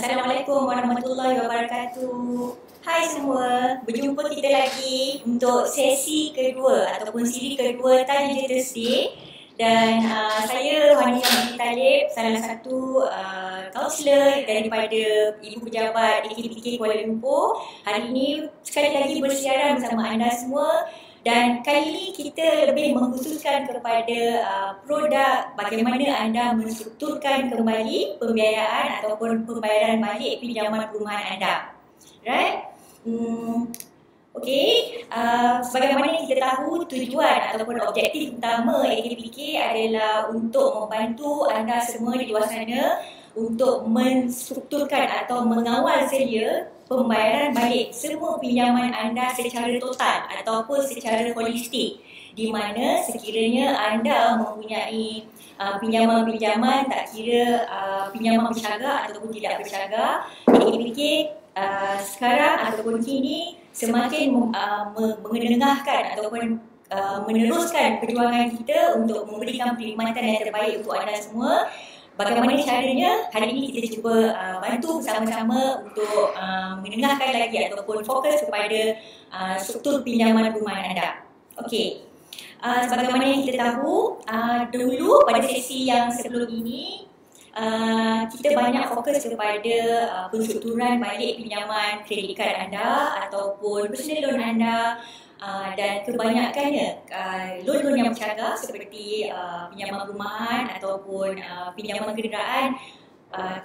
Assalamualaikum warahmatullahi wabarakatuh. Hai semua, berjumpa kita lagi untuk sesi kedua ataupun siri kedua Tanya Je Thursday. Dan saya Rohania binti Talib, salah satu kaunselor daripada Ibu Pejabat AKPK Kuala Lumpur. Hari ini sekali lagi bersiaran bersama anda semua. Dan kali ini kita lebih mengkhususkan kepada produk bagaimana anda menstrukturkan kembali pembiayaan ataupun pembayaran balik pinjaman perumahan anda. Right? Sebagaimana kita tahu, tujuan ataupun objektif utama AKPK adalah untuk membantu anda semua di luar sana untuk menstrukturkan atau mengawal sedia pembayaran balik semua pinjaman anda secara total ataupun secara holistik, di mana sekiranya anda mempunyai pinjaman-pinjaman, tak kira pinjaman bersyarah ataupun tidak bersyarah, AKPK sekarang ataupun kini semakin mengendengahkan ataupun meneruskan perjuangan kita untuk memberikan perkhidmatan yang terbaik untuk anda semua. Bagaimana caranya? Hari ini kita cuba bantu bersama-sama untuk mendengarkan lagi ataupun fokus kepada struktur pinjaman perumahan anda. Okey. Sebagaimana yang kita tahu, dahulu pada sesi yang sebelum ini, kita banyak fokus kepada penstrukturan balik pinjaman kredit kad anda ataupun personal loan anda. Dan kebanyakannya loan-loan yang bersyarah seperti pinjaman perumahan ataupun pinjaman kenderaan,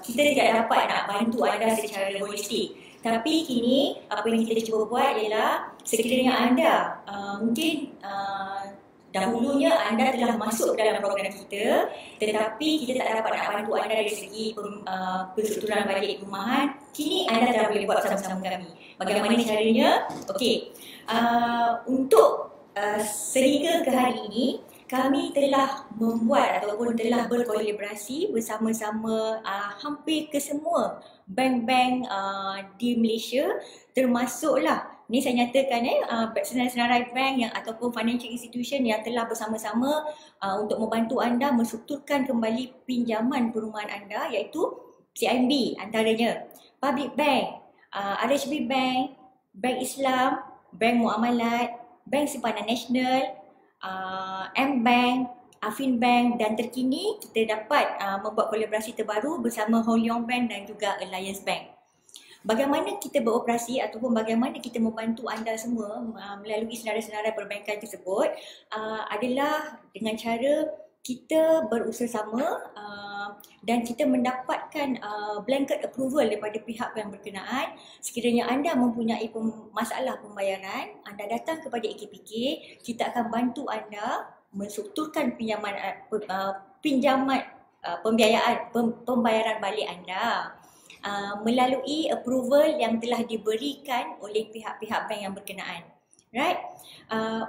kita tidak dapat nak bantu anda secara holistik. Tapi kini apa yang kita cuba buat ialah sekiranya anda mungkin dahulunya anda telah masuk dalam program kita, tetapi kita tak dapat nak bantu anda dari segi penstrukturan balik perumahan, kini anda telah boleh buat bersama-sama kami. Bagaimana caranya? Okey. Untuk sehingga ke hari ini, kami telah membuat ataupun telah berkolaborasi bersama-sama hampir ke semua bank-bank di Malaysia, termasuklah ni saya nyatakan senarai-senarai bank yang ataupun financial institution yang telah bersama-sama untuk membantu anda menstrukturkan kembali pinjaman perumahan anda, iaitu CIMB antaranya, Public Bank, RHB Bank, Bank Islam, Bank Muamalat, Bank Simpanan Nasional, M-Bank, Afin Bank, dan terkini kita dapat membuat kolaborasi terbaru bersama Hong Leong Bank dan juga Alliance Bank. Bagaimana kita beroperasi ataupun bagaimana kita membantu anda semua melalui senarai-senarai perbankan tersebut adalah dengan cara kita berusaha-sama dan kita mendapatkan blanket approval daripada pihak yang berkenaan. Sekiranya anda mempunyai masalah pembayaran, anda datang kepada AKPK, kita akan bantu anda menstrukturkan pembayaran balik anda melalui approval yang telah diberikan oleh pihak-pihak bank yang berkenaan. Right?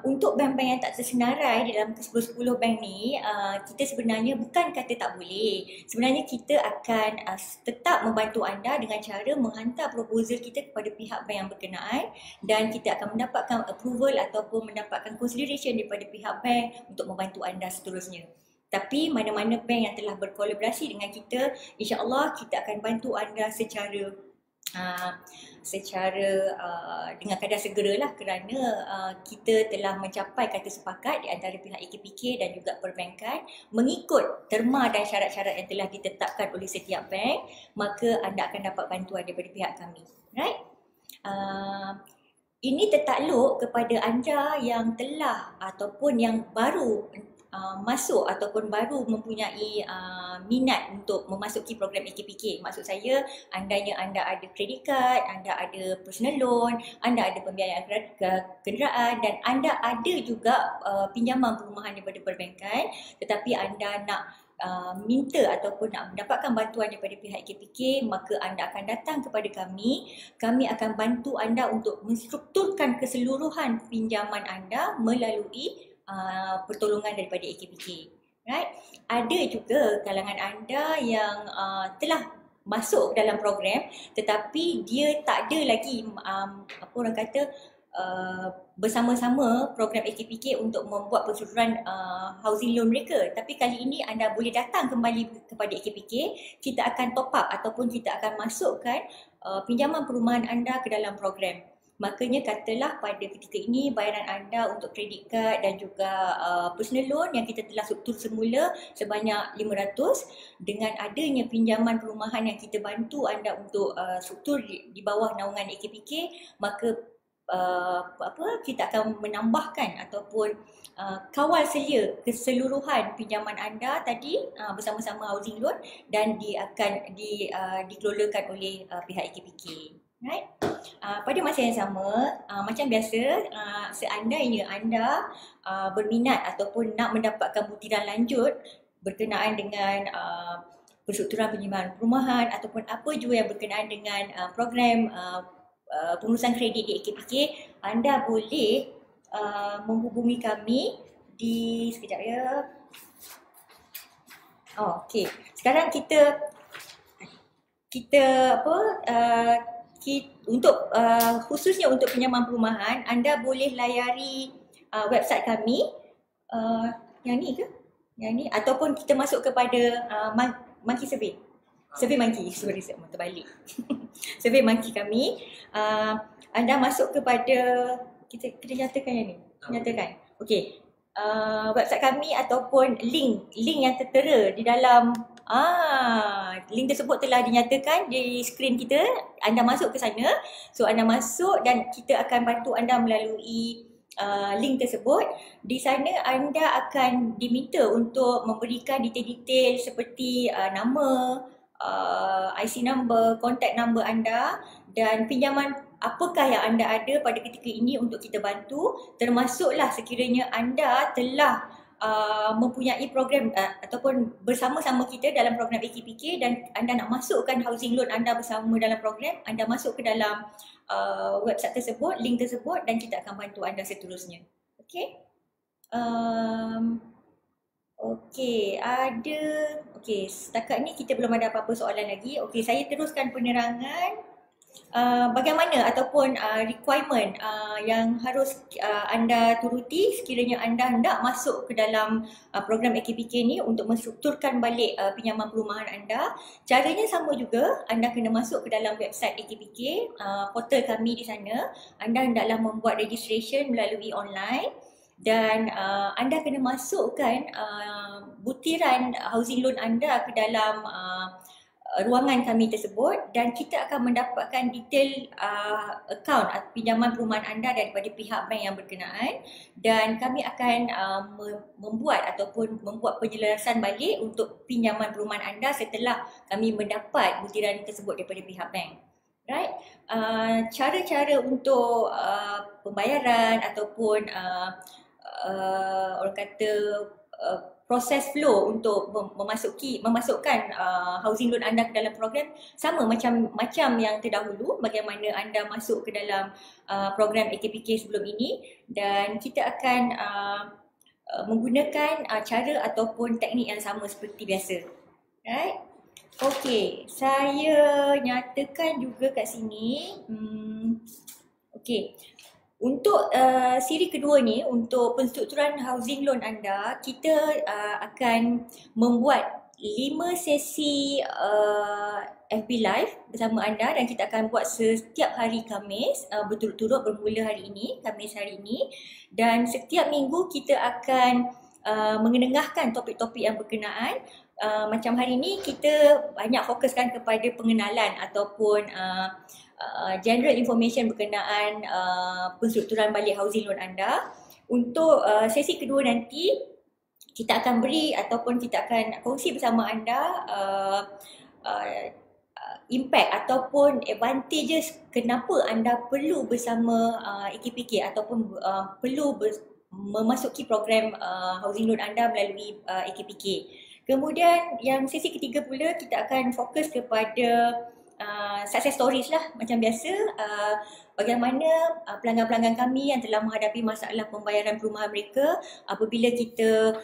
Untuk bank-bank yang tak tersenarai dalam ke-10 bank ni, kita sebenarnya bukan kata tak boleh. Sebenarnya kita akan tetap membantu anda dengan cara menghantar proposal kita kepada pihak bank yang berkenaan, dan kita akan mendapatkan approval ataupun mendapatkan consideration daripada pihak bank untuk membantu anda seterusnya. Tapi mana-mana bank yang telah berkolaborasi dengan kita, insya-Allah kita akan bantu anda secara dengan kadar segeralah, kerana kita telah mencapai kata sepakat di antara pihak AKPK dan juga perbankan mengikut terma dan syarat-syarat yang telah ditetapkan oleh setiap bank, maka anda akan dapat bantuan daripada pihak kami. Right? Ini tertakluk kepada anda yang telah ataupun yang baru masuk ataupun baru mempunyai minat untuk memasuki program AKPK. Maksud saya, anda ada kredit kad, anda ada personal loan, anda ada pembiayaan kenderaan, dan anda ada juga pinjaman perumahan daripada perbankan, tetapi anda nak minta ataupun nak mendapatkan bantuan daripada pihak AKPK, maka anda akan datang kepada kami. Kami akan bantu anda untuk menstrukturkan keseluruhan pinjaman anda melalui pertolongan daripada AKPK. Right? Ada juga kalangan anda yang telah masuk dalam program tetapi dia tak ada lagi apa orang kata bersama-sama program AKPK untuk membuat pensyukuran housing loan mereka. Tapi kali ini anda boleh datang kembali kepada AKPK, kita akan top up ataupun kita akan masukkan pinjaman perumahan anda ke dalam program. Makanya katalah pada ketika ini bayaran anda untuk kredit kad dan juga personal loan yang kita telah struktur semula sebanyak 500, dengan adanya pinjaman perumahan yang kita bantu anda untuk struktur di bawah naungan AKPK, maka kita akan menambahkan ataupun kawal selia keseluruhan pinjaman anda tadi bersama-sama housing loan dan akan dikelolakan oleh pihak AKPK. Right? Pada masa yang sama, macam biasa, seandainya anda berminat ataupun nak mendapatkan butiran lanjut berkenaan dengan perstrukturan pinjaman perumahan ataupun apa juga yang berkenaan dengan program pengurusan kredit di AKPK, anda boleh menghubungi kami di sekejap ya. Okey. Sekarang kita untuk khususnya untuk pinjaman perumahan, anda boleh layari website kami yang ni ke? Yang ni, ataupun kita masuk kepada Monkey Survey. Survey Monkey, sorry saya terbalik. Survey Monkey kami. Anda masuk kepada kita nyatakan yang ni. Nyatakan. Okey. Website kami ataupun link yang tertera di dalam link tersebut telah dinyatakan di skrin kita. Anda masuk ke sana. So anda masuk dan kita akan bantu anda melalui link tersebut. Di sana anda akan diminta untuk memberikan detail-detail seperti nama, IC number, contact number anda dan pinjaman apakah yang anda ada pada ketika ini untuk kita bantu, termasuklah sekiranya anda telah mempunyai program ataupun bersama-sama kita dalam program AKPK dan anda nak masukkan housing loan anda bersama dalam program, anda masuk ke dalam website tersebut, link tersebut dan kita akan bantu anda seterusnya. Okey. Okey, setakat ni kita belum ada apa-apa soalan lagi. Okey, saya teruskan penerangan bagaimana ataupun requirement yang harus anda turuti sekiranya anda hendak masuk ke dalam program AKPK ni untuk menstrukturkan balik pinjaman perumahan anda. Caranya sama juga, anda kena masuk ke dalam website AKPK, portal kami di sana. Anda hendaklah membuat registration melalui online dan anda kena masukkan butiran housing loan anda ke dalam ruangan kami tersebut dan kita akan mendapatkan detail akaun pinjaman perumahan anda daripada pihak bank yang berkenaan dan kami akan membuat penjelasan balik untuk pinjaman perumahan anda setelah kami mendapat butiran tersebut daripada pihak bank. Right? Cara-cara untuk pembayaran ataupun orang kata proses flow untuk memasukkan housing loan anda ke dalam program sama macam yang terdahulu, bagaimana anda masuk ke dalam program AKPK sebelum ini, dan kita akan menggunakan cara ataupun teknik yang sama seperti biasa. Right? Okey, saya nyatakan juga kat sini. Okey. Untuk siri kedua ni, untuk penstrukturan housing loan anda, kita akan membuat 5 sesi FB Live bersama anda dan kita akan buat setiap hari Khamis berturut-turut bermula hari ini, Khamis hari ini, dan setiap minggu kita akan mengenengahkan topik-topik yang berkenaan. Macam hari ini kita banyak fokuskan kepada pengenalan ataupun general information berkenaan penstrukturan balik housing loan anda. Untuk sesi kedua nanti kita akan beri ataupun kita akan kongsi bersama anda impact ataupun advantages kenapa anda perlu bersama AKPK ataupun perlu memasuki program housing loan anda melalui AKPK. Kemudian yang sesi ketiga pula kita akan fokus kepada success stories lah macam biasa. Bagaimana pelanggan-pelanggan kami yang telah menghadapi masalah pembayaran perumahan mereka, apabila kita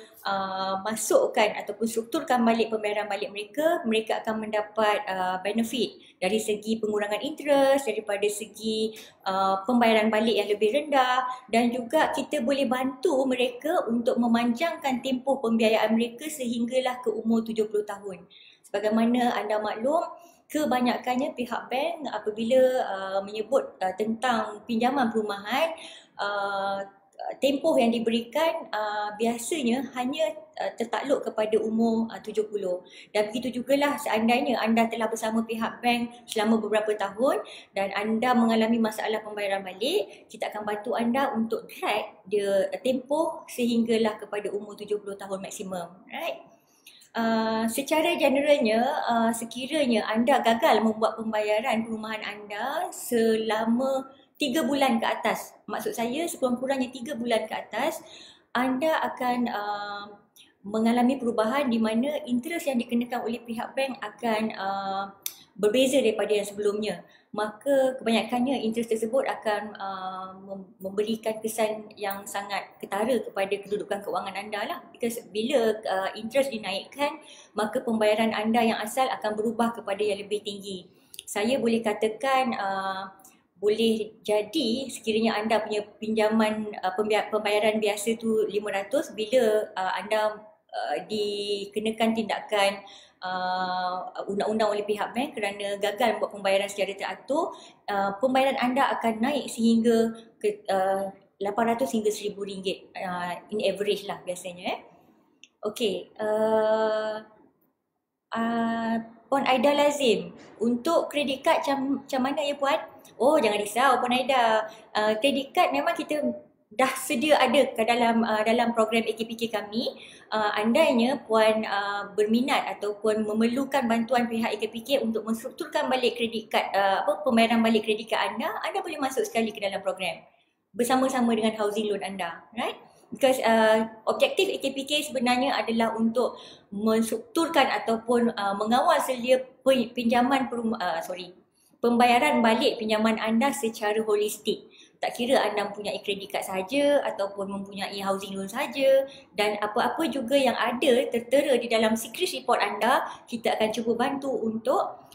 masukkan ataupun strukturkan balik pembayaran balik mereka, mereka akan mendapat benefit dari segi pengurangan interest, daripada segi pembayaran balik yang lebih rendah, dan juga kita boleh bantu mereka untuk memanjangkan tempoh pembiayaan mereka sehinggalah ke umur 70 tahun. Sebagaimana anda maklum, kebanyakannya pihak bank apabila menyebut tentang pinjaman perumahan, tempoh yang diberikan biasanya hanya tertakluk kepada umur 70. Dan begitu jugalah seandainya anda telah bersama pihak bank selama beberapa tahun dan anda mengalami masalah pembayaran balik, kita akan bantu anda untuk drag dia tempoh sehinggalah kepada umur 70 tahun maksimum, right? Secara generalnya, sekiranya anda gagal membuat pembayaran perumahan anda selama 3 bulan ke atas, maksud saya sekurang-kurangnya 3 bulan ke atas, anda akan mengalami perubahan di mana interest yang dikenakan oleh pihak bank akan berbeza daripada yang sebelumnya. Maka kebanyakannya interest tersebut akan memberikan kesan yang sangat ketara kepada kedudukan keuangan anda lah. Because bila interest dinaikkan, maka pembayaran anda yang asal akan berubah kepada yang lebih tinggi. Saya boleh katakan boleh jadi sekiranya anda punya pinjaman pembayaran biasa tu 500, bila anda dikenakan tindakan undang-undang oleh pihak bank kerana gagal membuat pembayaran secara teratur, pembayaran anda akan naik sehingga ke 800 hingga RM1,000 in average lah biasanya. Okey, Puan Aida Lazim, untuk kredit kad macam mana ya Puan? Oh, jangan risau Puan Aida, kredit kad memang kita dah sedia ada ke dalam program AKPK kami. Andainya Puan berminat ataupun memerlukan bantuan pihak AKPK untuk menstrukturkan balik kredit kad, pembayaran balik kredit kad anda boleh masuk sekali ke dalam program bersama-sama dengan housing loan anda, right? Because objektif AKPK sebenarnya adalah untuk menstrukturkan ataupun mengawal selia pembayaran balik pinjaman anda secara holistik. Tak kira anda mempunyai kredit kad sahaja ataupun mempunyai housing loan sahaja, dan apa-apa juga yang ada tertera di dalam secret report anda, kita akan cuba bantu untuk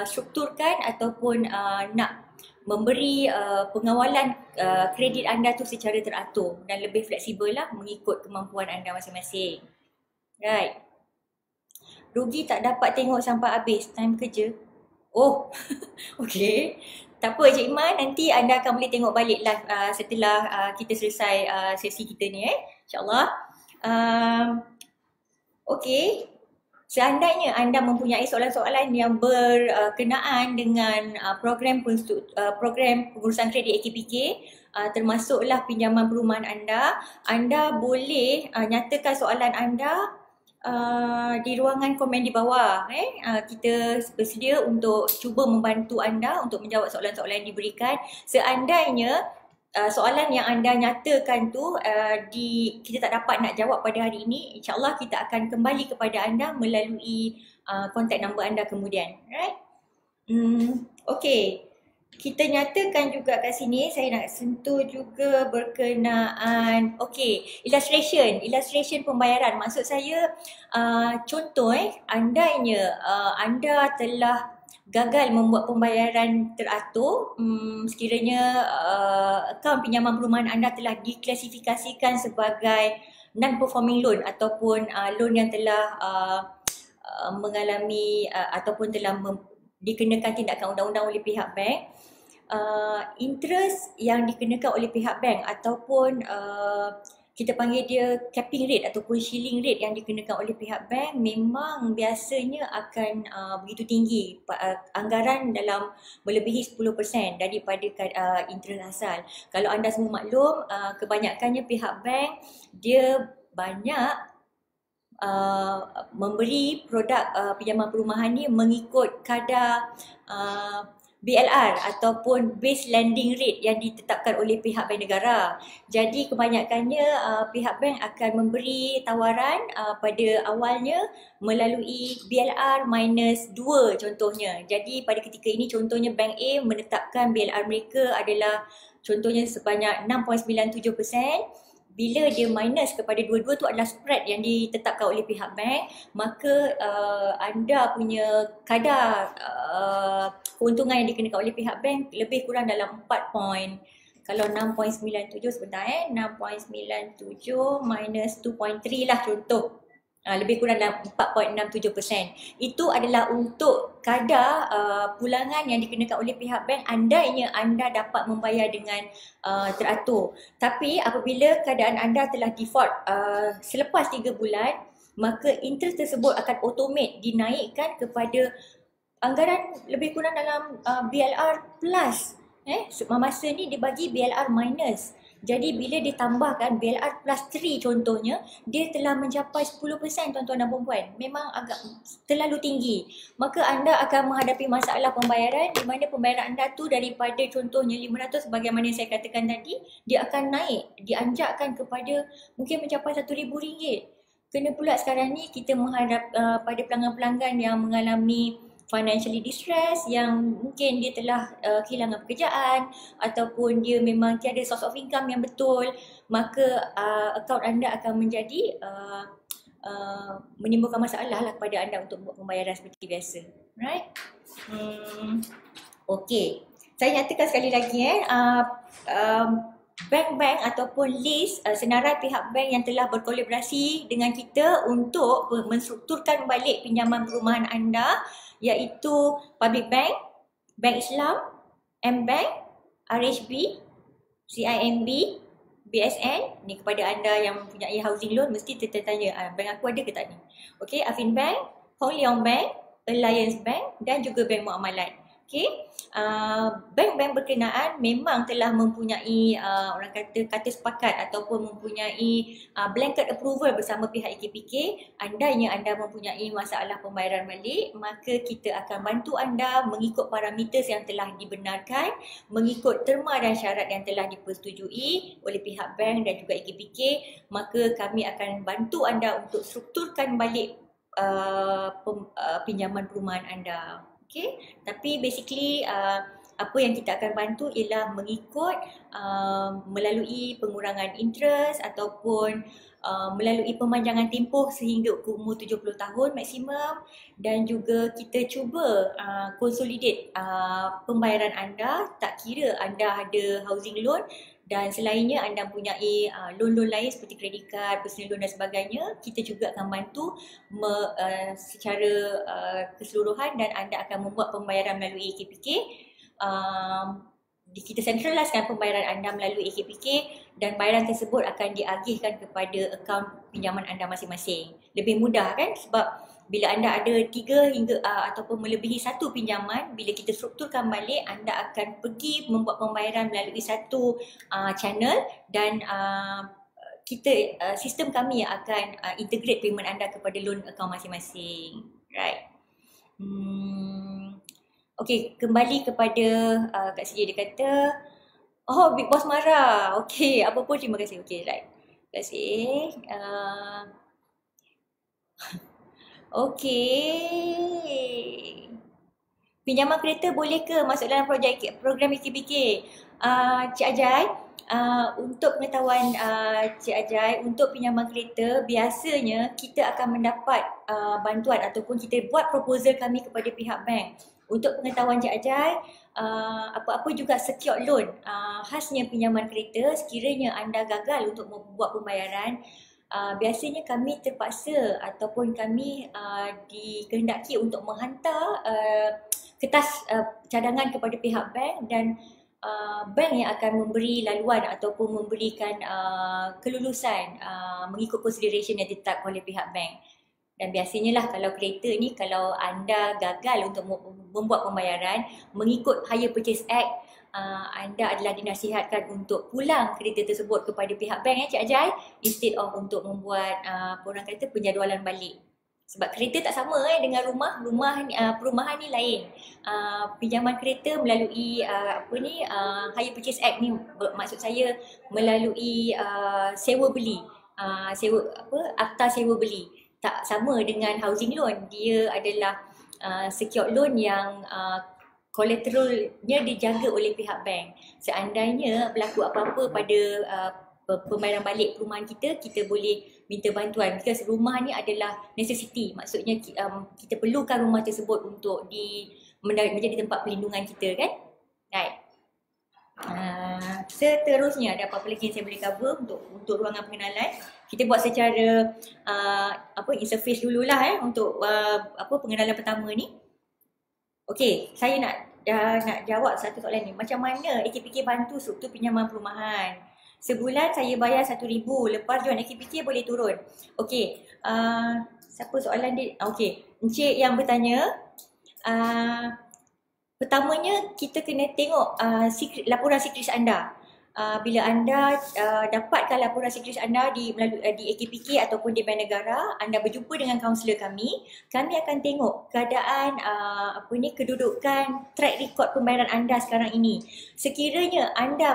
strukturkan ataupun nak memberi pengawalan kredit anda tu secara teratur dan lebih fleksibel lah mengikut kemampuan anda masing-masing. Right. Rugi tak dapat tengok sampai habis time kerja. Oh, okey. Tak apa Cik Iman, nanti anda akan boleh tengok balik lah setelah kita selesai sesi kita ni InsyaAllah. Okey. Seandainya anda mempunyai soalan-soalan yang berkenaan dengan program pengurusan kredit AKPK, termasuklah pinjaman perumahan anda boleh nyatakan soalan anda di ruangan komen di bawah. Kita bersedia untuk cuba membantu anda untuk menjawab soalan-soalan yang diberikan. Seandainya soalan yang anda nyatakan tu kita tak dapat nak jawab pada hari ini, insyaAllah kita akan kembali kepada anda melalui kontak nombor anda kemudian. Right? Okay. Kita nyatakan juga kat sini, saya nak sentuh juga berkenaan, okay, illustration pembayaran. Maksud saya, contoh andainya anda telah gagal membuat pembayaran teratur, sekiranya akaun pinjaman perumahan anda telah diklasifikasikan sebagai non-performing loan ataupun loan yang telah mengalami ataupun telah dikenakan tindakan undang-undang oleh pihak bank, interest yang dikenakan oleh pihak bank ataupun kita panggil dia capping rate ataupun shilling rate yang dikenakan oleh pihak bank memang biasanya akan begitu tinggi, anggaran dalam melebihi 10% daripada interest asal. Kalau anda semua maklum, kebanyakannya pihak bank dia banyak memberi produk pinjaman perumahan ni mengikut kadar BLR ataupun base lending rate yang ditetapkan oleh pihak bank negara. Jadi kebanyakannya pihak bank akan memberi tawaran pada awalnya melalui BLR minus 2 contohnya. Jadi pada ketika ini contohnya Bank A menetapkan BLR mereka adalah contohnya sebanyak 6.97%. Bila dia minus kepada dua-dua tu adalah spread yang ditetapkan oleh pihak bank, maka anda punya kadar keuntungan yang dikenakan oleh pihak bank lebih kurang dalam 4 point. Kalau 6.97 sebentar 6.97 minus 2.3 lah contoh. Lebih kurang dalam 4.67%. Itu adalah untuk kadar pulangan yang dikenakan oleh pihak bank andainya anda dapat membayar dengan teratur. Tapi apabila keadaan anda telah default selepas 3 bulan, maka interest tersebut akan automate dinaikkan kepada anggaran lebih kurang dalam BLR plus. Masa ni dia bagi BLR minus. Jadi bila ditambahkan BLR plus 3 contohnya, dia telah mencapai 10% tuan-tuan dan puan-puan. Memang agak terlalu tinggi. Maka anda akan menghadapi masalah pembayaran di mana pembayaran anda tu daripada contohnya 500 sebagaimana saya katakan tadi, dia akan naik, dianjakkan kepada mungkin mencapai RM1,000. Kena pula sekarang ni kita menghadap pada pelanggan-pelanggan yang mengalami financially distress, yang mungkin dia telah kehilangan pekerjaan ataupun dia memang tiada source of income yang betul, maka akaun anda akan menjadi menimbulkan masalah lah kepada anda untuk buat pembayaran seperti biasa. Right? Okay. Saya nyatakan sekali lagi bank-bank ataupun list senarai pihak bank yang telah berkolaborasi dengan kita untuk menstrukturkan balik pinjaman perumahan anda, iaitu Public Bank, Bank Islam, M-Bank, RHB, CIMB, BSN. Ni kepada anda yang mempunyai housing loan mesti tertanya, bank aku ada ke tak ni? Okey, Affin Bank, Hong Leong Bank, Alliance Bank dan juga Bank Muamalat. Okey, bank-bank berkenaan memang telah mempunyai orang kata sepakat ataupun mempunyai blanket approval bersama pihak AKPK. Andainya anda mempunyai masalah pembayaran balik, maka kita akan bantu anda mengikut parameter yang telah dibenarkan, mengikut terma dan syarat yang telah dipersetujui oleh pihak bank dan juga AKPK. Maka kami akan bantu anda untuk strukturkan balik pinjaman perumahan anda. Okay, tapi basically apa yang kita akan bantu ialah mengikut melalui pengurangan interest ataupun melalui pemanjangan tempoh sehingga umur 70 tahun maksimum, dan juga kita cuba consolidate pembayaran anda, tak kira anda ada housing loan dan selainnya anda mempunyai loan-loan lain seperti kredit kad, personal loan dan sebagainya. Kita juga akan bantu secara keseluruhan dan anda akan membuat pembayaran melalui AKPK. Kita centralisekan pembayaran anda melalui AKPK dan bayaran tersebut akan diagihkan kepada akaun pinjaman anda masing-masing. Lebih mudah kan, sebab bila anda ada 3 hingga ataupun melebihi 1 pinjaman, bila kita strukturkan balik, anda akan pergi membuat pembayaran melalui satu channel dan kita sistem kami yang akan integrate payment anda kepada loan account masing-masing. Right. Okay, kembali kepada kat sini dia kata, oh, Big Boss marah. Okay, apa pun terima kasih. Okay, right. Terima kasih. Okay. Pinjaman kereta boleh ke masuk dalam program AKPK? Cik Ajai, untuk pengetahuan Cik Ajai, untuk pinjaman kereta biasanya kita akan mendapat bantuan ataupun kita buat proposal kami kepada pihak bank. Untuk pengetahuan Cik Ajai, apa-apa juga secured loan, khasnya pinjaman kereta, sekiranya anda gagal untuk membuat pembayaran, biasanya kami terpaksa ataupun kami dikehendaki untuk menghantar kertas cadangan kepada pihak bank, dan bank yang akan memberi laluan ataupun memberikan kelulusan mengikut consideration yang ditetapkan oleh pihak bank. Dan biasanya lah kalau kereta ni, kalau anda gagal untuk membuat pembayaran mengikut Hire Purchase Act, anda adalah dinasihatkan untuk pulang kereta tersebut kepada pihak bank Cik Ajai, instead of untuk membuat orang kata penjadualan balik. Sebab kereta tak sama dengan rumah. Perumahan ni lain. Pinjaman kereta melalui Hire Purchase Act ni, maksud saya melalui sewa beli. Akta sewa beli. Tak sama dengan housing loan. Dia adalah secured loan yang collateralnya dijaga oleh pihak bank. Seandainya berlaku apa-apa pada pembayaran balik perumahan kita, kita boleh minta bantuan. Because rumah ni adalah necessity. Maksudnya kita perlukan rumah tersebut untuk menjadi tempat perlindungan kita kan. Right. Seterusnya ada apa-apa lagi yang saya boleh cover untuk ruangan pengenalan. Kita buat secara interface dululah untuk pengenalan pertama ni. Okey, saya nak jawab satu soalan ni. Macam mana AKPK bantu struktur pinjaman perumahan? Sebulan saya bayar RM1,000, lepas join AKPK boleh turun. Okey, siapa soalan dia? Okey, Encik yang bertanya, pertamanya kita kena tengok laporan sikris anda. Bila anda dapatkan laporan sikris anda di AKPK ataupun di Bank Negara, anda berjumpa dengan kaunselor kami akan tengok keadaan kedudukan track record pembayaran anda sekarang ini. Sekiranya anda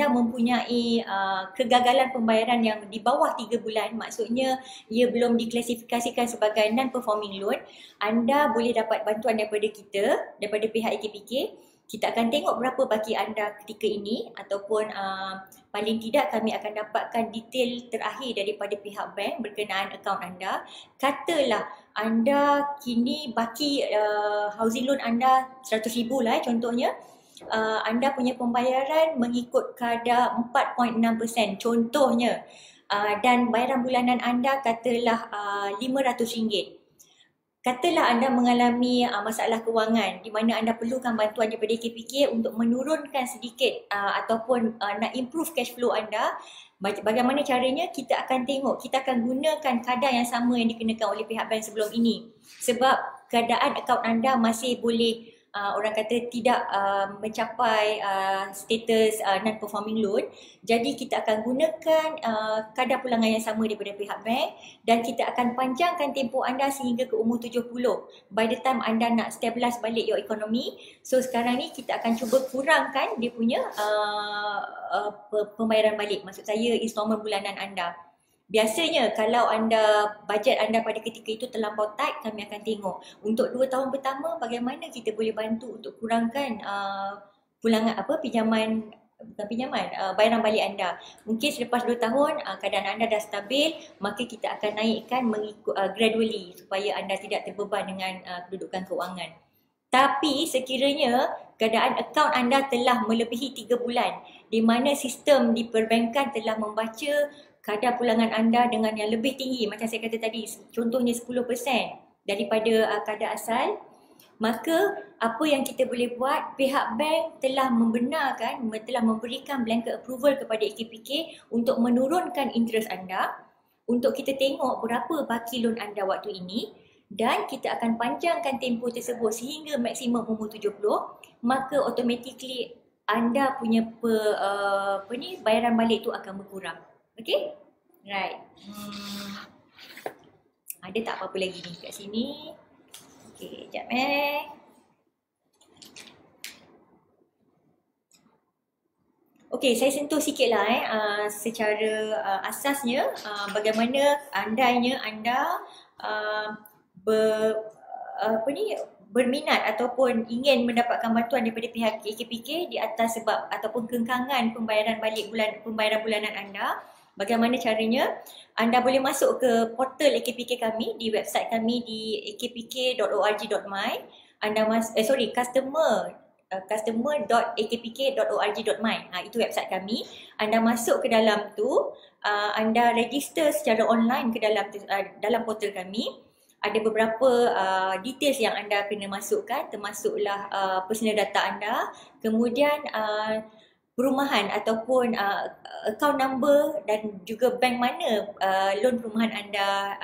mempunyai kegagalan pembayaran yang di bawah 3 bulan, maksudnya ia belum diklasifikasikan sebagai non-performing loan, anda boleh dapat bantuan daripada kita, daripada pihak AKPK. Kita akan tengok berapa baki anda ketika ini, ataupun paling tidak kami akan dapatkan detail terakhir daripada pihak bank berkenaan akaun anda. Katalah anda kini baki housing loan anda RM100,000 lah contohnya. Anda punya pembayaran mengikut kadar 4.6% contohnya, dan bayaran bulanan anda katalah RM500. Katalah anda mengalami masalah kewangan di mana anda perlukan bantuan daripada AKPK untuk menurunkan sedikit ataupun nak improve cash flow anda. Bagaimana caranya? Kita akan tengok, kita akan gunakan kadar yang sama yang dikenakan oleh pihak bank sebelum ini. Sebab keadaan akaun anda masih boleh orang kata tidak mencapai status non-performing loan. Jadi kita akan gunakan kadar pulangan yang sama daripada pihak bank dan kita akan panjangkan tempoh anda sehingga ke umur 70 by the time anda nak stabilize balik your economy. So sekarang ni kita akan cuba kurangkan dia punya pembayaran balik, maksud saya installment bulanan anda. Biasanya kalau bajet anda pada ketika itu terlampau tight, kami akan tengok untuk 2 tahun pertama bagaimana kita boleh bantu untuk kurangkan bayaran balik anda. Mungkin selepas 2 tahun keadaan anda dah stabil, maka kita akan naikkan mengikut gradually supaya anda tidak terbeban dengan kedudukan kewangan. Tapi sekiranya keadaan akaun anda telah melebihi 3 bulan di mana sistem di perbankan telah membaca kadar pulangan anda dengan yang lebih tinggi, macam saya kata tadi, contohnya 10% daripada kadar asal, maka apa yang kita boleh buat, pihak bank telah membenarkan, telah memberikan blanket approval kepada AKPK untuk menurunkan interest anda, untuk kita tengok berapa baki loan anda waktu ini, dan kita akan panjangkan tempoh tersebut sehingga maksimum umur 70, maka automatically anda punya bayaran balik tu akan berkurang. Okay? Right. Ada tak apa-apa lagi ni kat sini? Okay, sekejap Okay, saya sentuh sikit lah secara asasnya bagaimana anda berminat ataupun ingin mendapatkan bantuan daripada pihak AKPK di atas sebab ataupun kengkangan pembayaran bulanan anda. Bagaimana caranya? Anda boleh masuk ke portal AKPK kami di website kami di akpk.org.my. customer.akpk.org.my. Itu website kami. Anda masuk ke dalam tu, anda register secara online ke dalam portal kami. Ada beberapa details yang anda kena masukkan, termasuklah personal data anda, kemudian perumahan ataupun account number dan juga bank mana loan perumahan anda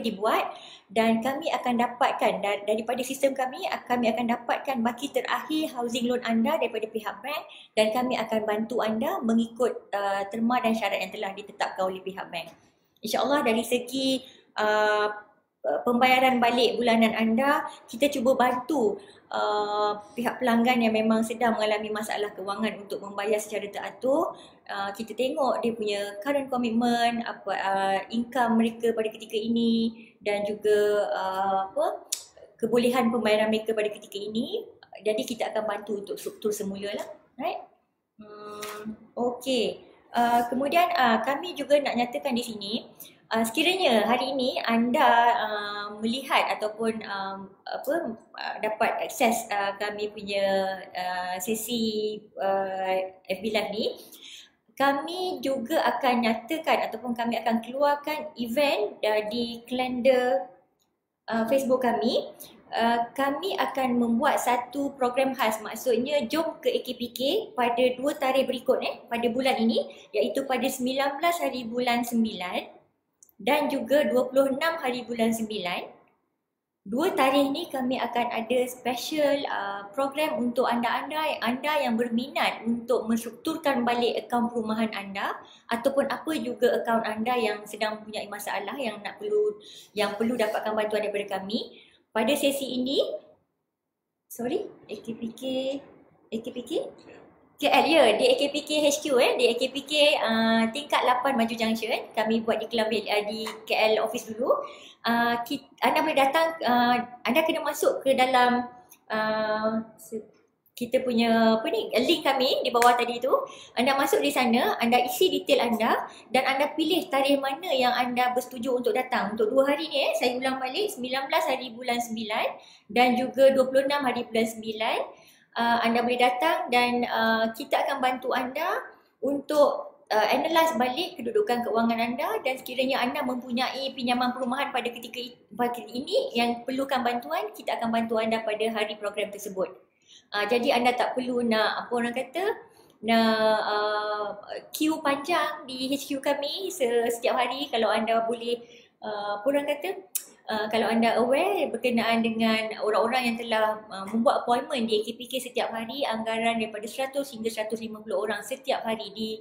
dibuat, dan kami akan dapatkan daripada sistem kami akan dapatkan baki terakhir housing loan anda daripada pihak bank, dan kami akan bantu anda mengikut terma dan syarat yang telah ditetapkan oleh pihak bank. InsyaAllah dari segi pembayaran balik bulanan anda, kita cuba bantu pihak pelanggan yang memang sedang mengalami masalah kewangan untuk membayar secara teratur. Kita tengok dia punya current commitment, income mereka pada ketika ini, dan juga kebolehan pembayaran mereka pada ketika ini. Jadi kita akan bantu untuk struktur semula lah, right? Okey. Kemudian kami juga nak nyatakan di sini, sekiranya hari ini anda melihat ataupun dapat akses kami punya sesi FB Live ni, kami juga akan nyatakan ataupun kami akan keluarkan event di kalender Facebook kami. Kami akan membuat satu program khas, maksudnya jom ke AKPK pada 2 tarikh berikut pada bulan ini, iaitu pada 19 hari bulan 9 dan juga 26 hari bulan 9. 2 tarikh ni kami akan ada special program untuk anda yang berminat untuk menstrukturkan balik akaun perumahan anda ataupun apa juga akaun anda yang sedang mempunyai masalah yang perlu dapatkan bantuan daripada kami. Pada sesi ini, AKPK KL, ya, di AKPK HQ di AKPK tingkat 8 Maju Junction. Kami buat di KL office dulu. Anda boleh datang, anda kena masuk ke dalam kita punya link kami di bawah tadi tu. Anda masuk di sana, anda isi detail anda dan anda pilih tarikh mana yang anda bersetuju untuk datang. Untuk 2 hari ni saya ulang balik, 19 hari bulan 9 dan juga 26 hari bulan 9. Anda boleh datang dan kita akan bantu anda untuk analyse balik kedudukan keuangan anda, dan sekiranya anda mempunyai pinjaman perumahan pada ketika ini yang perlukan bantuan, kita akan bantu anda pada hari program tersebut. Jadi anda tak perlu nak queue panjang di HQ kami setiap hari. Kalau anda boleh kalau anda aware berkenaan dengan orang-orang yang telah membuat appointment di AKPK setiap hari, anggaran daripada 100 hingga 150 orang setiap hari di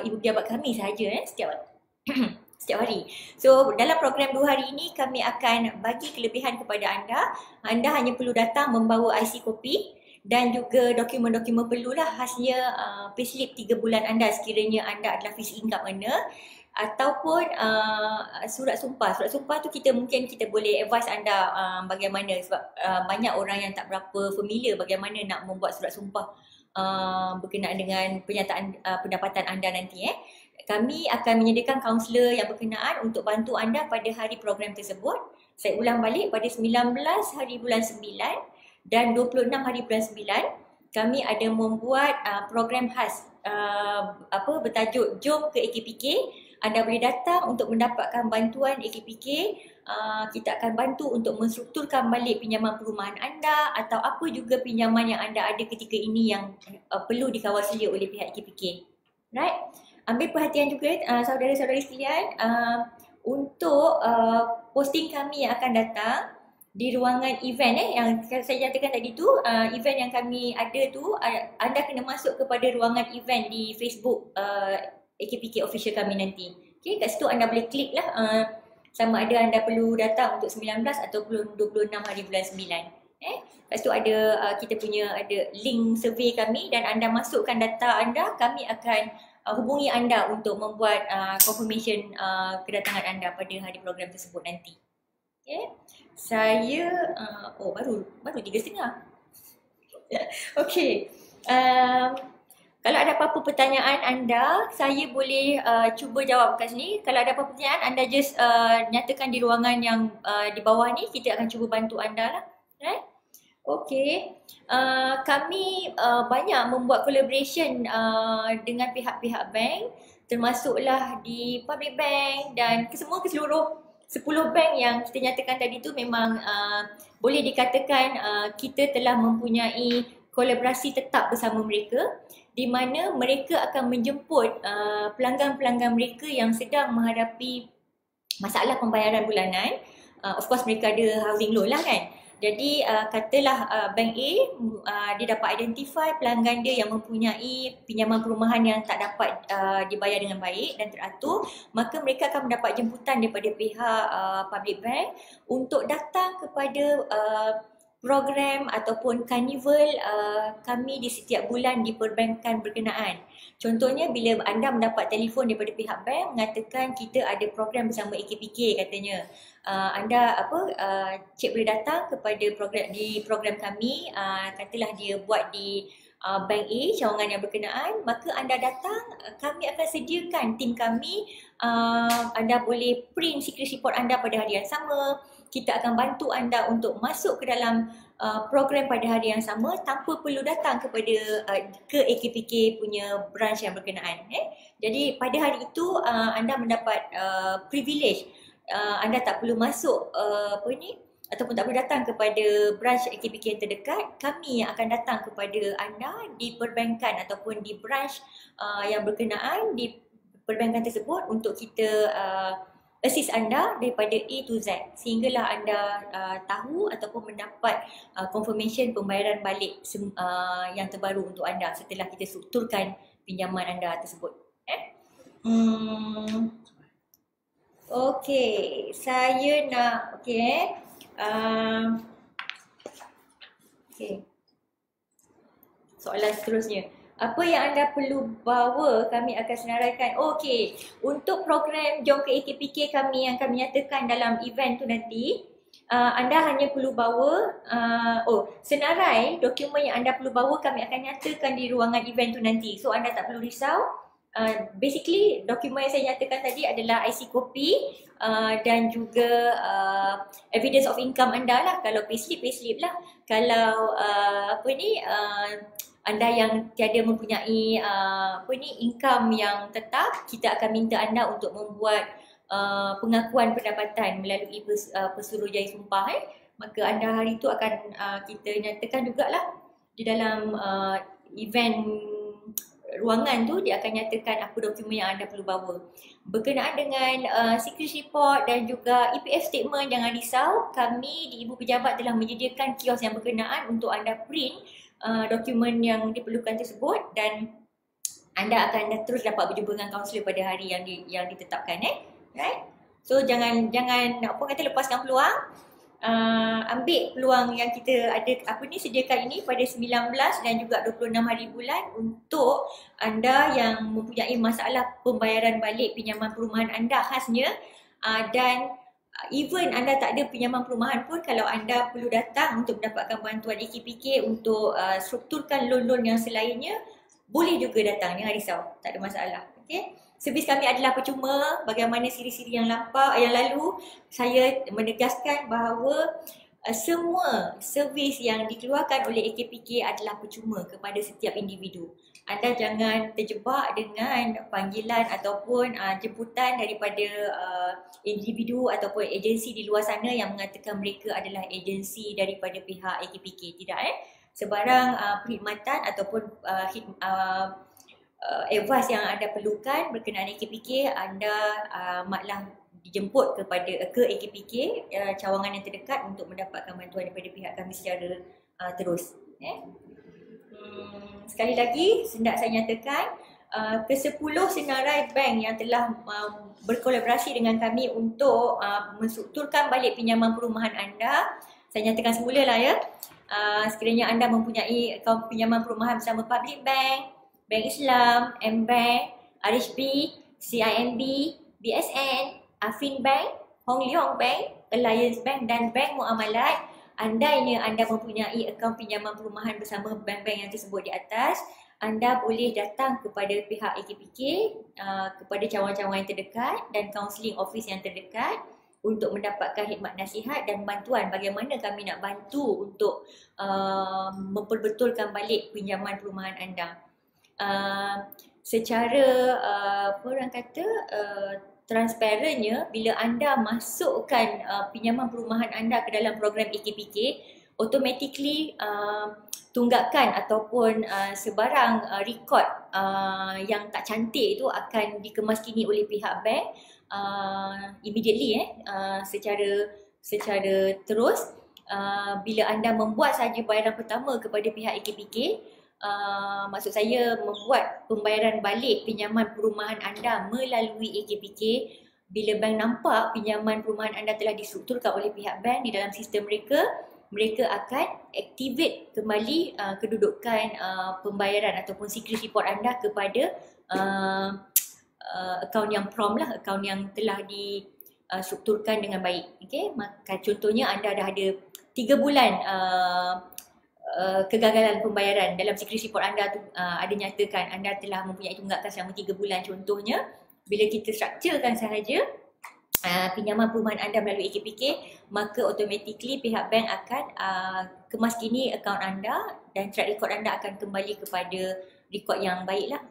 ibu pejabat kami sahaja setiap hari. So dalam program 2 hari ini kami akan bagi kelebihan kepada anda. Anda hanya perlu datang membawa IC kopi dan juga dokumen-dokumen perlulah, khasnya payslip 3 bulan anda sekiranya anda adalah fixed income earner, ataupun surat sumpah. Surat sumpah tu kita boleh advise anda bagaimana, sebab banyak orang yang tak berapa familiar bagaimana nak membuat surat sumpah berkenaan dengan penyataan pendapatan anda nanti. Kami akan menyediakan kaunselor yang berkenaan untuk bantu anda pada hari program tersebut. Saya ulang balik, pada 19 hari bulan 9 dan 26 hari bulan 9 kami ada membuat program khas bertajuk Jom ke AKPK. Anda boleh datang untuk mendapatkan bantuan AKPK. Kita akan bantu untuk menstrukturkan balik pinjaman perumahan anda atau apa juga pinjaman yang anda ada ketika ini yang perlu dikawal sedia oleh pihak AKPK. Right? Ambil perhatian juga saudara-saudari sekalian, untuk posting kami yang akan datang di ruangan event yang saya nyatakan tadi tu, event yang kami ada tu, anda kena masuk kepada ruangan event di Facebook AKPK official kami nanti. Okay, kat situ anda boleh klik lah sama ada anda perlu datang untuk 19 ataupun 26 hari bulan 9. Kat situ ada kita punya ada link survey kami, dan anda masukkan data anda, kami akan hubungi anda untuk membuat confirmation kedatangan anda pada hari program tersebut nanti. Okay. Saya baru 3.30. Okay. Kalau ada apa-apa pertanyaan anda, saya boleh cuba jawab kat sini. Kalau ada apa-apa pertanyaan, anda just nyatakan di ruangan yang di bawah ni, kita akan cuba bantu anda lah. Right? Okay. Kami banyak membuat collaboration dengan pihak-pihak bank, termasuklah di public bank dan keseluruh 10 bank yang kita nyatakan tadi tu. Memang boleh dikatakan kita telah mempunyai kolaborasi tetap bersama mereka, di mana mereka akan menjemput pelanggan-pelanggan mereka yang sedang menghadapi masalah pembayaran bulanan. Of course mereka ada housing loan lah kan. Jadi katalah bank A dia dapat identify pelanggan dia yang mempunyai pinjaman perumahan yang tak dapat dibayar dengan baik dan teratur, maka mereka akan mendapat jemputan daripada pihak public bank untuk datang kepada program ataupun karnival kami di setiap bulan di perbankan berkenaan. Contohnya bila anda mendapat telefon daripada pihak bank mengatakan kita ada program bersama AKPK katanya. Anda cik boleh datang kepada program kami, katalah dia buat di bank A, cawangan yang berkenaan, maka anda datang, kami akan sediakan tim kami, anda boleh print security report anda pada hari yang sama. Kita akan bantu anda untuk masuk ke dalam program pada hari yang sama tanpa perlu datang kepada ke AKPK punya branch yang berkenaan. Jadi pada hari itu anda mendapat privilege. Anda tak perlu masuk ataupun tak perlu datang kepada branch AKPK yang terdekat. Kami yang akan datang kepada anda di perbankan ataupun di branch yang berkenaan di perbankan tersebut untuk kita assist anda daripada A to Z sehinggalah anda tahu ataupun mendapat confirmation pembayaran balik yang terbaru untuk anda setelah kita strukturkan pinjaman anda tersebut. Okey, saya nak soalan seterusnya. Apa yang anda perlu bawa kami akan senaraikan. Okey, untuk program Jom ke AKPK kami yang kami nyatakan dalam event tu nanti, anda hanya perlu bawa senarai dokumen yang anda perlu bawa kami akan nyatakan di ruangan event tu nanti. So anda tak perlu risau. Basically dokumen yang saya nyatakan tadi adalah IC copy dan juga evidence of income anda lah. Kalau payslip lah. Kalau anda yang tiada mempunyai income yang tetap, kita akan minta anda untuk membuat pengakuan pendapatan melalui Pesuruhjaya Sumpah. Maka anda hari itu akan kita nyatakan jugalah di dalam event ruangan tu, dia akan nyatakan apa dokumen yang anda perlu bawa. Berkenaan dengan security report dan juga EPF statement, jangan risau, kami di Ibu Pejabat telah menyediakan kios yang berkenaan untuk anda print dokumen yang diperlukan tersebut dan anda akan terus dapat berjumpa dengan kaunselor pada hari yang ditetapkan. Right? So jangan lepaskan peluang. Ambil peluang yang kita ada sediakan ini pada 19 dan juga 26 hari bulan untuk anda yang mempunyai masalah pembayaran balik pinjaman perumahan anda khasnya, dan even anda tak ada pinjaman perumahan pun, kalau anda perlu datang untuk mendapatkan bantuan AKPK untuk strukturkan loan-loan yang selainnya, boleh juga datang, jangan risau, tak ada masalah. Okay? Servis kami adalah percuma. Bagaimana siri-siri yang lalu, saya menegaskan bahawa semua servis yang dikeluarkan oleh AKPK adalah percuma kepada setiap individu. Anda jangan terjebak dengan panggilan ataupun jemputan daripada individu ataupun agensi di luar sana yang mengatakan mereka adalah agensi daripada pihak AKPK. Tidak. Sebarang perkhidmatan ataupun advice yang anda perlukan berkenaan AKPK, anda maklah dijemput ke AKPK cawangan yang terdekat untuk mendapatkan bantuan daripada pihak kami secara terus. Sekali lagi, hendak saya nyatakan ke-10 senarai bank yang telah berkolaborasi dengan kami untuk menstrukturkan balik pinjaman perumahan anda. Saya nyatakan semula lah ya. Sekiranya anda mempunyai akaun pinjaman perumahan bersama Public Bank, Bank Islam, M-Bank, RHB, CIMB, BSN, Afin Bank, Hong Leong Bank, Alliance Bank dan Bank Muamalat, andainya anda mempunyai akaun pinjaman perumahan bersama bank-bank yang tersebut di atas, anda boleh datang kepada pihak AKPK, kepada cawangan-cawangan yang terdekat dan counselling office yang terdekat untuk mendapatkan khidmat nasihat dan bantuan bagaimana kami nak bantu untuk memperbetulkan balik pinjaman perumahan anda. Secara transparannya, bila anda masukkan pinjaman perumahan anda ke dalam program AKPK, automatically tunggakan ataupun sebarang rekod yang tak cantik itu akan dikemaskini oleh pihak bank immediately secara terus, bila anda membuat saja bayaran pertama kepada pihak AKPK, maksud saya membuat pembayaran balik pinjaman perumahan anda melalui AKPK, bila bank nampak pinjaman perumahan anda telah distrukturkan oleh pihak bank di dalam sistem mereka, mereka akan activate kembali kedudukan pembayaran ataupun security report anda kepada akaun yang prom lah, akaun yang telah distrukturkan dengan baik. Okay? Maka contohnya anda dah ada 3 bulan kegagalan pembayaran dalam security report anda tu ada nyatakan anda telah mempunyai tunggakan selama 3 bulan contohnya. Bila kita structurekan sahaja pinjaman perumahan anda melalui AKPK, maka automatically pihak bank akan kemaskini akaun anda dan track record anda akan kembali kepada rekod yang baik lah.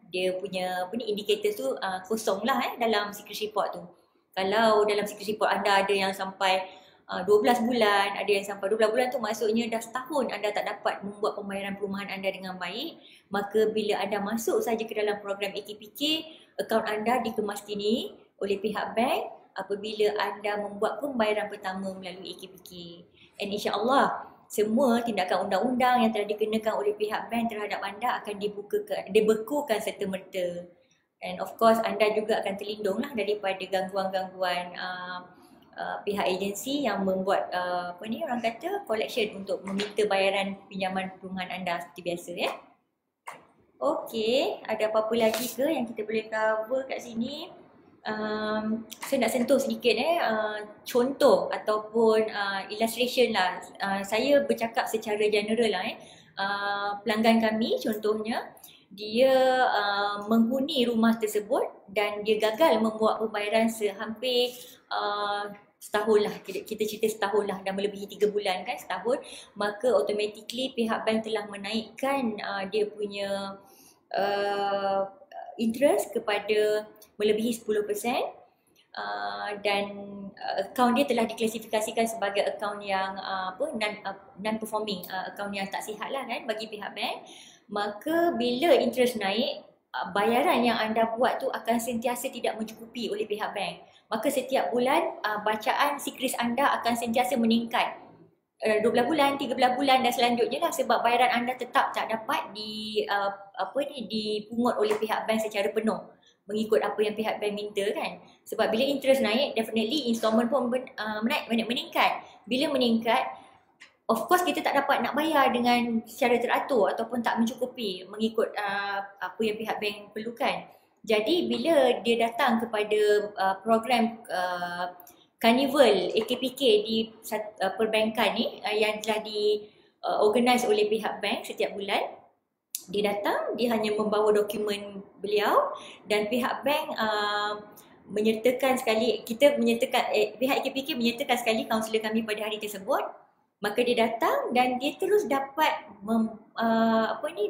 Dia punya indikator tu kosong lah dalam security report tu. Kalau dalam security report anda ada yang sampai 12 bulan, ada yang sampai 12 bulan tu maksudnya dah setahun anda tak dapat membuat pembayaran perumahan anda dengan baik, maka bila anda masuk saja ke dalam program AKPK, akaun anda dikemaskini oleh pihak bank apabila anda membuat pembayaran pertama melalui AKPK. And insya-Allah semua tindakan undang-undang yang telah dikenakan oleh pihak bank terhadap anda akan dibekukan serta-merta. And of course anda juga akan terlindunglah daripada gangguan-gangguan pihak agensi yang membuat orang kata collection untuk meminta bayaran pinjaman perumahan anda seperti biasa ya. Okey, ada apa-apa lagi ke yang kita boleh cover kat sini? Saya nak sentuh sedikit contoh ataupun illustration lah. Saya bercakap secara general lah pelanggan kami contohnya dia menghuni rumah tersebut dan dia gagal membuat pembayaran sehampir setahun lah, kita cerita setahun lah, dah melebihi 3 bulan kan, setahun. Maka automatically pihak bank telah menaikkan dia punya interest kepada melebihi 10%, dan akaun dia telah diklasifikasikan sebagai akaun yang non-performing, akaun yang tak sihat lah kan bagi pihak bank. Maka bila interest naik, bayaran yang anda buat tu akan sentiasa tidak mencukupi oleh pihak bank. Maka setiap bulan bacaan sikris anda akan sentiasa meningkat. 12 bulan, 13 bulan dan selanjutnya lah, sebab bayaran anda tetap tak dapat dipungut oleh pihak bank secara penuh mengikut apa yang pihak bank minta kan. Sebab bila interest naik, definitely installment pun meningkat. Bila meningkat, of course kita tak dapat nak bayar dengan secara teratur ataupun tak mencukupi mengikut apa yang pihak bank perlukan. Jadi bila dia datang kepada program Carnival AKPK di perbankan ni yang telah diorganize oleh pihak bank setiap bulan, dia datang, dia hanya membawa dokumen beliau dan pihak bank menyertakan sekali, pihak AKPK menyertakan sekali kaunselor kami pada hari tersebut. Maka dia datang dan dia terus dapat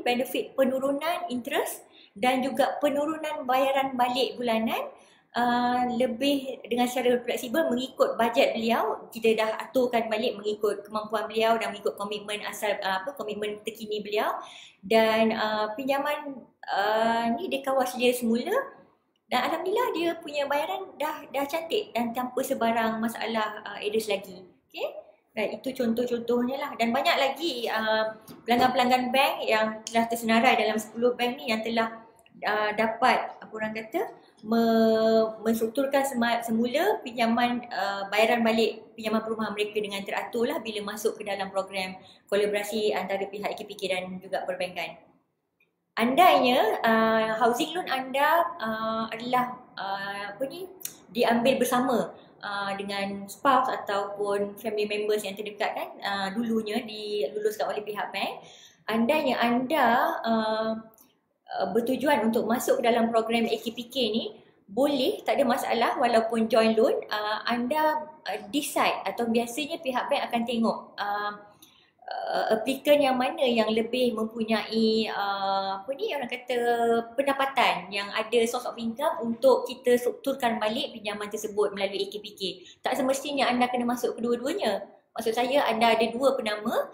benefit penurunan interest dan juga penurunan bayaran balik bulanan lebih dengan secara fleksibel mengikut bajet beliau. Kita dah aturkan balik mengikut kemampuan beliau dan mengikut komitmen komitmen terkini beliau. Dan pinjaman ni dikawal sedia semula dan alhamdulillah dia punya bayaran dah cantik dan tanpa sebarang masalah arrears lagi. Okey. Dan itu contoh-contohnya lah, dan banyak lagi pelanggan-pelanggan bank yang telah tersenarai dalam 10 bank ni yang telah dapat menstrukturkan semula pinjaman bayaran balik pinjaman perumahan mereka dengan teratur lah bila masuk ke dalam program kolaborasi antara pihak AKPK dan juga perbankan. Andainya housing loan anda adalah diambil bersama dengan spouse ataupun family members yang terdekat kan, dulunya diluluskan oleh pihak bank. Andainya anda bertujuan untuk masuk ke dalam program AKPK ni, boleh, tak ada masalah walaupun joint loan. Anda decide atau biasanya pihak bank akan tengok applicant yang mana yang lebih mempunyai pendapatan yang ada source of income untuk kita strukturkan balik pinjaman tersebut melalui AKPK. Tak semestinya anda kena masuk kedua-duanya. Maksud saya anda ada dua penama,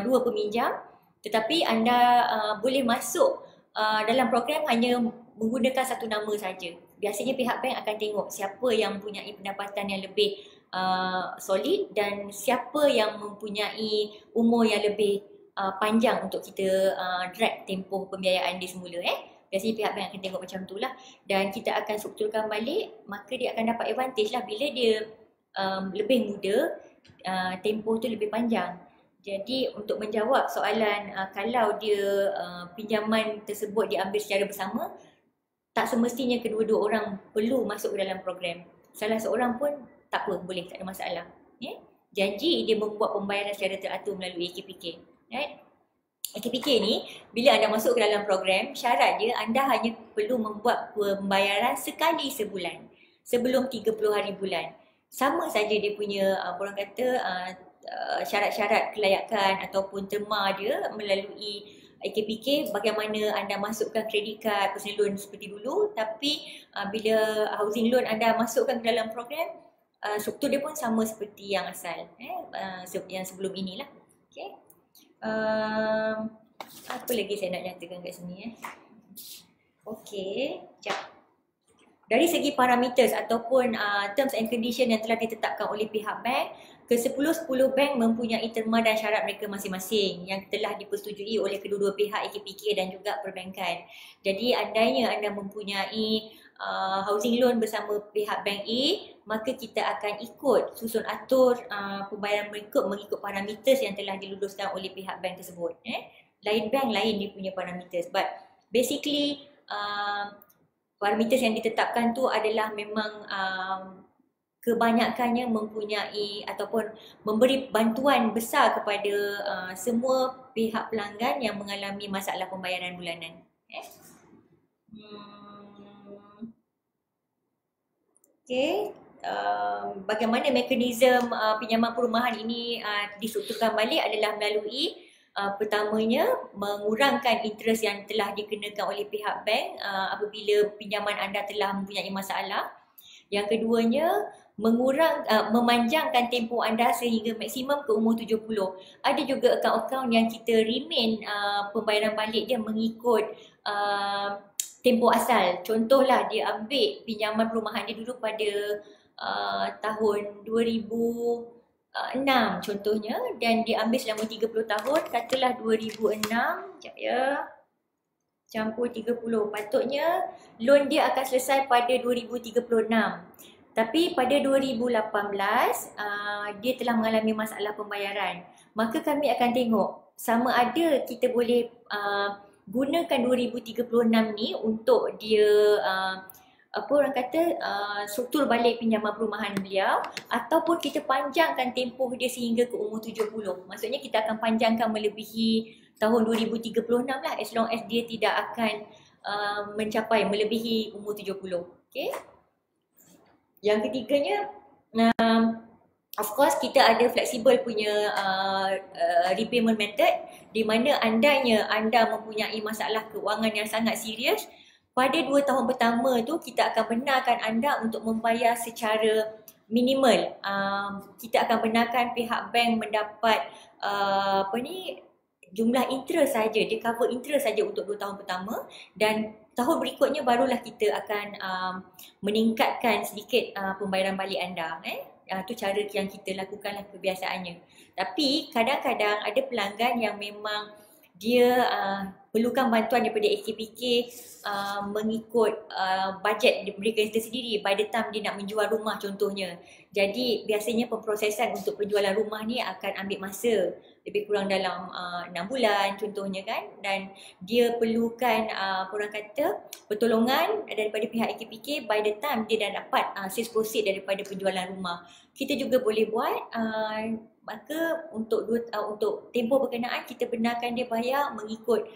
dua peminjam, tetapi anda boleh masuk dalam program hanya menggunakan satu nama saja. Biasanya pihak bank akan tengok siapa yang mempunyai pendapatan yang lebih solid, dan siapa yang mempunyai umur yang lebih panjang untuk kita drag tempoh pembiayaan dia semula. Biasanya pihak bank akan tengok macam tu lah, dan kita akan strukturkan balik, maka dia akan dapat advantage lah bila dia lebih muda, tempoh tu lebih panjang. Jadi untuk menjawab soalan kalau dia pinjaman tersebut diambil secara bersama, tak semestinya kedua-dua orang perlu masuk ke dalam program. Salah seorang pun tak apa, boleh, tak ada masalah. Janji dia membuat pembayaran secara teratur melalui AKPK. Right? AKPK ni, bila anda masuk ke dalam program, syarat dia anda hanya perlu membuat pembayaran sekali sebulan, sebelum 30 hari bulan. Sama saja dia punya orang kata syarat-syarat kelayakan ataupun terma dia melalui AKPK, bagaimana anda masukkan kredit kad, personal loan seperti dulu, tapi bila housing loan anda masukkan ke dalam program, struktur dia pun sama seperti yang asal, yang sebelum inilah. Okay. Apa lagi saya nak nyatakan kat sini? Okey, sekejap. Dari segi parameters ataupun terms and condition yang telah ditetapkan oleh pihak bank, ke-10 bank mempunyai terma dan syarat mereka masing-masing yang telah dipersetujui oleh kedua-dua pihak AKPK dan juga perbankan. Jadi andainya anda mempunyai housing loan bersama pihak bank A, maka kita akan ikut susun atur pembayaran mengikut parameters yang telah diluluskan oleh pihak bank tersebut. Lain bank lain dia punya parameters, but basically parameters yang ditetapkan tu adalah memang kebanyakannya mempunyai ataupun memberi bantuan besar kepada semua pihak pelanggan yang mengalami masalah pembayaran bulanan. Okay. Bagaimana mekanisme pinjaman perumahan ini distrukturkan balik adalah melalui pertamanya, mengurangkan interest yang telah dikenakan oleh pihak bank apabila pinjaman anda telah mempunyai masalah. Yang keduanya, memanjangkan tempoh anda sehingga maksimum ke umur 70. Ada juga akaun-akaun yang kita remain pembayaran balik dia mengikut tempoh asal. Contohlah, dia ambil pinjaman perumahan dia dulu pada tahun 2006 contohnya, dan dia ambil selama 30 tahun, katalah 2006, sekejap ya, campur 30, patutnya loan dia akan selesai pada 2036. Tapi pada 2018, dia telah mengalami masalah pembayaran. Maka kami akan tengok sama ada kita boleh gunakan 2036 ni untuk dia struktur balik pinjaman perumahan beliau, ataupun kita panjangkan tempoh dia sehingga ke umur 70. Maksudnya kita akan panjangkan melebihi tahun 2036 lah, as long as dia tidak akan mencapai melebihi umur 70. Okay? Yang ketiganya, of course kita ada flexible punya repayment method, di mana anda mempunyai masalah keuangan yang sangat serius. Pada 2 tahun pertama tu kita akan benarkan anda untuk membayar secara minimal. Kita akan benarkan pihak bank mendapat jumlah interest saja, dia cover interest saja untuk 2 tahun pertama, dan tahun berikutnya barulah kita akan meningkatkan sedikit pembayaran balik anda. Itu cara yang kita lakukanlah kebiasaannya. Tapi kadang-kadang ada pelanggan yang memang dia perlukan bantuan daripada AKPK mengikut bajet mereka sendiri by the time dia nak menjual rumah contohnya. Jadi biasanya pemprosesan untuk penjualan rumah ni akan ambil masa lebih kurang dalam 6 bulan contohnya kan, dan dia perlukan orang kata pertolongan daripada pihak AKPK by the time dia dah dapat sales proceed daripada penjualan rumah. Kita juga boleh buat maka untuk tempoh berkenaan kita benarkan dia bayar mengikut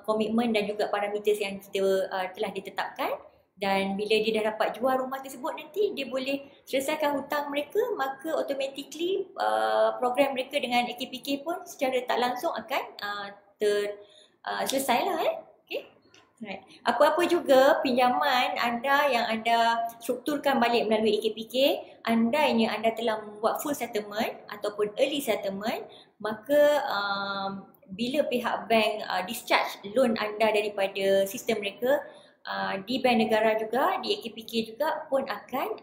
komitmen dan juga parameters yang kita telah ditetapkan. Dan bila dia dah dapat jual rumah tersebut, nanti dia boleh selesaikan hutang mereka, maka automatically program mereka dengan AKPK pun secara tak langsung akan selesai lah. Okay? Right. Apa-apa juga pinjaman anda yang anda strukturkan balik melalui AKPK, andainya anda telah membuat full settlement ataupun early settlement, maka bila pihak bank discharge loan anda daripada sistem mereka, di bank negara juga, di AKPK juga pun akan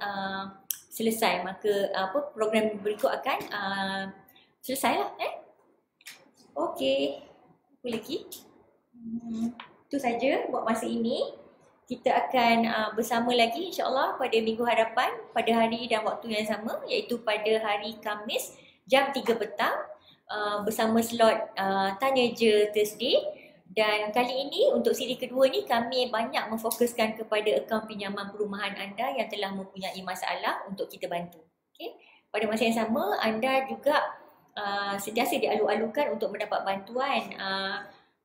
selesai, maka program berikut akan selesai lah. Okey, apa lagi? Itu saja buat masa ini. Kita akan bersama lagi insyaAllah pada minggu hadapan pada hari dan waktu yang sama, iaitu pada hari Khamis jam 3 petang bersama slot Tanya Je Thursday. Dan kali ini untuk siri kedua ni kami banyak memfokuskan kepada akaun pinjaman perumahan anda yang telah mempunyai masalah untuk kita bantu. Okay? Pada masa yang sama, anda juga sentiasa dialu-alukan untuk mendapat bantuan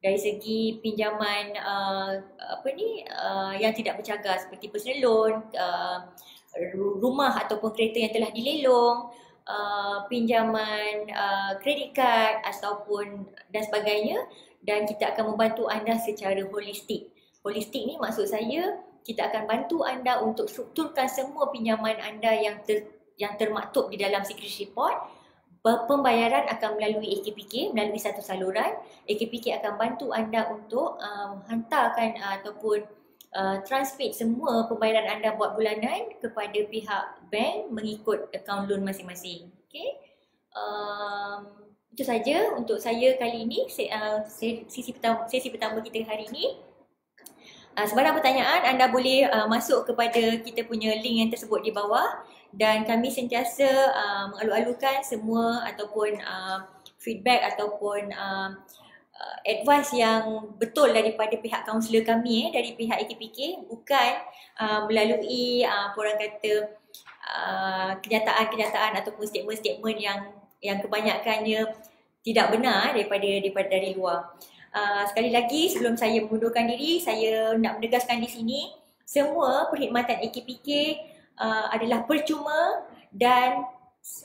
dari segi pinjaman yang tidak bercagar seperti personal loan, rumah ataupun kereta yang telah dilelong, pinjaman kredit kad ataupun dan sebagainya, dan kita akan membantu anda secara holistik. Holistik ni maksud saya kita akan bantu anda untuk strukturkan semua pinjaman anda yang termaktub di dalam security report. Pembayaran akan melalui AKPK, melalui satu saluran. AKPK akan bantu anda untuk hantarkan ataupun transmit semua pembayaran anda buat bulanan kepada pihak bank mengikut akaun loan masing-masing. Okay? Itu saja untuk saya kali ini, sesi pertama kita hari ini. Sebarang pertanyaan anda boleh masuk kepada kita punya link yang tersebut di bawah, dan kami sentiasa mengalu-alukan semua ataupun feedback ataupun advice yang betul daripada pihak kaunselor kami, dari pihak AKPK, bukan melalui orang kata kenyataan-kenyataan ataupun statement-statement yang kebanyakannya tidak benar dari luar. Sekali lagi sebelum saya mengundurkan diri, saya nak menegaskan di sini, semua perkhidmatan AKPK adalah percuma, dan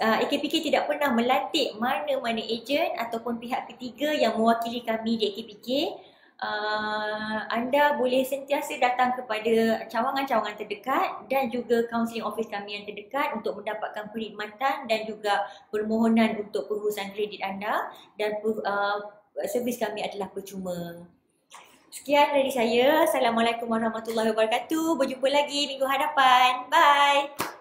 AKPK tidak pernah melantik mana-mana ejen ataupun pihak ketiga yang mewakili kami di AKPK. Anda boleh sentiasa datang kepada cawangan-cawangan terdekat dan juga counselling office kami yang terdekat untuk mendapatkan perkhidmatan dan juga permohonan untuk pengurusan kredit anda, dan servis kami adalah percuma. Sekian dari saya. Assalamualaikum warahmatullahi wabarakatuh. Berjumpa lagi minggu hadapan. Bye.